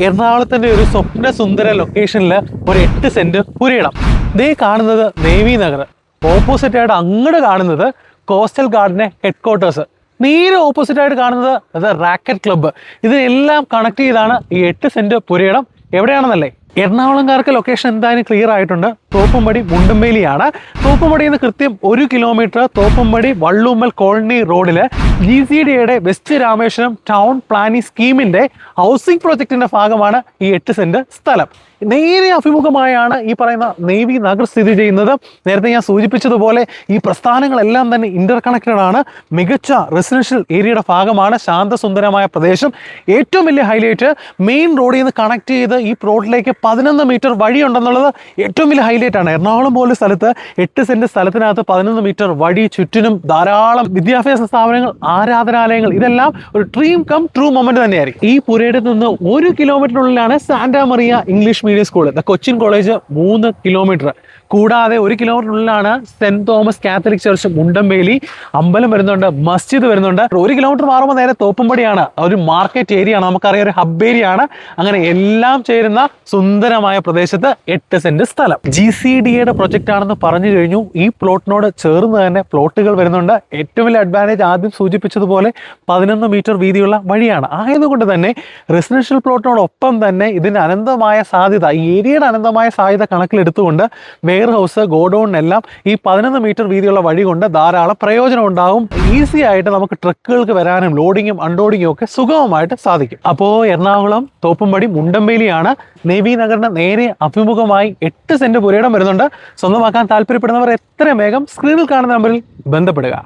എറണാകുളത്തിന്റെ ഒരു സ്വപ്ന സുന്ദര ലൊക്കേഷനിൽ ഒരു 8 സെന്റ് പുരയിടം. ദേ കാണുന്നത് നേവി നഗർ, ഓപ്പോസിറ്റ് ആയിട്ട് അങ്ങോട്ട് കാണുന്നത് കോസ്റ്റൽ ഗാർഡിന്റെ ഹെഡ്ക്വാർട്ടേഴ്സ്, നേരെ ഓപ്പോസിറ്റ് ആയിട്ട് കാണുന്നത് റാക്കറ്റ് ക്ലബ്ബ്. ഇതിനെല്ലാം കണക്ട് ചെയ്താണ് ഈ 8 സെന്റ് പുരയിടം. എവിടെയാണെന്നല്ലേ? എറണാകുളംകാർക്ക് ലൊക്കേഷൻ എന്തായാലും ക്ലിയർ ആയിട്ടുണ്ട്. തോപ്പുംപടി മുണ്ടമ്പേലിയാണ്. തോപ്പുംപടിയിൽ നിന്ന് കൃത്യം 1 കിലോമീറ്റർ തോപ്പുംപടി വള്ളൂമ്മൽ കോളനി റോഡില് GCDയുടെ വെസ്റ്റ് രാമേശ്വരം ടൗൺ പ്ലാനിംഗ് സ്കീമിന്റെ ഹൗസിംഗ് പ്രൊജക്ടിന്റെ ഭാഗമാണ് ഈ 8 സെന്റ് സ്ഥലം. നേരെ അഭിമുഖമായാണ് ഈ പറയുന്ന നേവി നഗർ സ്ഥിതി ചെയ്യുന്നത്. നേരത്തെ ഞാൻ സൂചിപ്പിച്ചതുപോലെ ഈ പ്രസ്ഥാനങ്ങളെല്ലാം തന്നെ ഇന്റർ കണക്റ്റഡ് ആണ്. മികച്ച റെസിഡൻഷ്യൽ ഏരിയയുടെ ഭാഗമാണ്. ശാന്തസുന്ദരമായ പ്രദേശം. ഏറ്റവും വലിയ ഹൈലൈറ്റ്, മെയിൻ റോഡിൽ നിന്ന് കണക്ട് ചെയ്ത് ഈ റോഡിലേക്ക് 11 മീറ്റർ വഴിയുണ്ടെന്നുള്ളത് ഏറ്റവും വലിയ ഹൈലൈറ്റ് ആണ്. എറണാകുളം പോലെ സ്ഥലത്ത് 8 സെന്റ് സ്ഥലത്തിനകത്ത് 11 മീറ്റർ വഴി, ചുറ്റിനും ധാരാളം വിദ്യാഭ്യാസ സ്ഥാപനങ്ങൾ, ആരാധനാലയങ്ങൾ, ഇതെല്ലാം ഒരു ഡ്രീം കം ട്രൂ മൊമെന്റ് തന്നെയായിരിക്കും. ഈ പുരയിടത്ത് നിന്ന് 1 കിലോമീറ്ററിനുള്ളിലാണ് Santa Maria English medium school, Cochin college 3 kilometre. കൂടാതെ 1 കിലോമീറ്ററിനുള്ളിലാണ് Saint Thomas Catholic church Mundampeli, അമ്പലം വരുന്നുണ്ട്, മസ്ജിദ് വരുന്നുണ്ട്. 1 കിലോമീറ്റർ മാറുമ്പോൾ നേരെ തോപ്പുംപടിയാണ്, ഒരു മാർക്കറ്റ് ഏരിയ ആണ്, നമുക്കറിയാം ഒരു ഹബ് ഏരിയ ആണ്. അങ്ങനെ എല്ലാം ചേരുന്ന സുന്ദരമായ പ്രദേശത്ത് 8 സെന്റ് സ്ഥലം. GCDയുടെ പ്രൊജക്റ്റ് ആണെന്ന് പറഞ്ഞു കഴിഞ്ഞു. ഈ പ്ലോട്ടിനോട് ചേർന്ന് തന്നെ പ്ലോട്ടുകൾ വരുന്നുണ്ട്. ഏറ്റവും വലിയ അഡ്വാൻറ്റേജ് ആദ്യം സൂചിപ്പിച്ചതുപോലെ 11 മീറ്റർ വീതിയുള്ള വഴിയാണ്. ആയതുകൊണ്ട് തന്നെ റെസിഡൻഷ്യൽ പ്ലോട്ടിനോടൊപ്പം തന്നെ ഇതിന്റെ അനന്തമായ സാധ്യത, ഈ ഏരിയയുടെ അനന്തമായ സാധ്യത കണക്കിലെടുത്തുകൊണ്ട് വെയർ ഹൗസ്, ഗോഡൌണിനെല്ലാം ഈ 11 മീറ്റർ വീതിയുള്ള വഴി കൊണ്ട് ധാരാളം പ്രയോജനം ഉണ്ടാകും. ഈസി ആയിട്ട് നമുക്ക് ട്രക്കുകൾക്ക് വരാനും ലോഡിങ്ങും അൺലോഡിങ്ങും ഒക്കെ സുഗമമായിട്ട് സാധിക്കും. അപ്പോൾ എറണാകുളം തോപ്പുംപടി മുണ്ടമ്പേലിയാണ്. നേവി നഗറിന് നേരെ അഭിമുഖമായി 8 സെന്റ് പുരയിടം വരുന്നുണ്ട്. സ്വന്തമാക്കാൻ താല്പര്യപ്പെടുന്നവർ എത്രയും വേഗം സ്ക്രീനിൽ കാണുന്ന നമ്പറിൽ ബന്ധപ്പെടുക.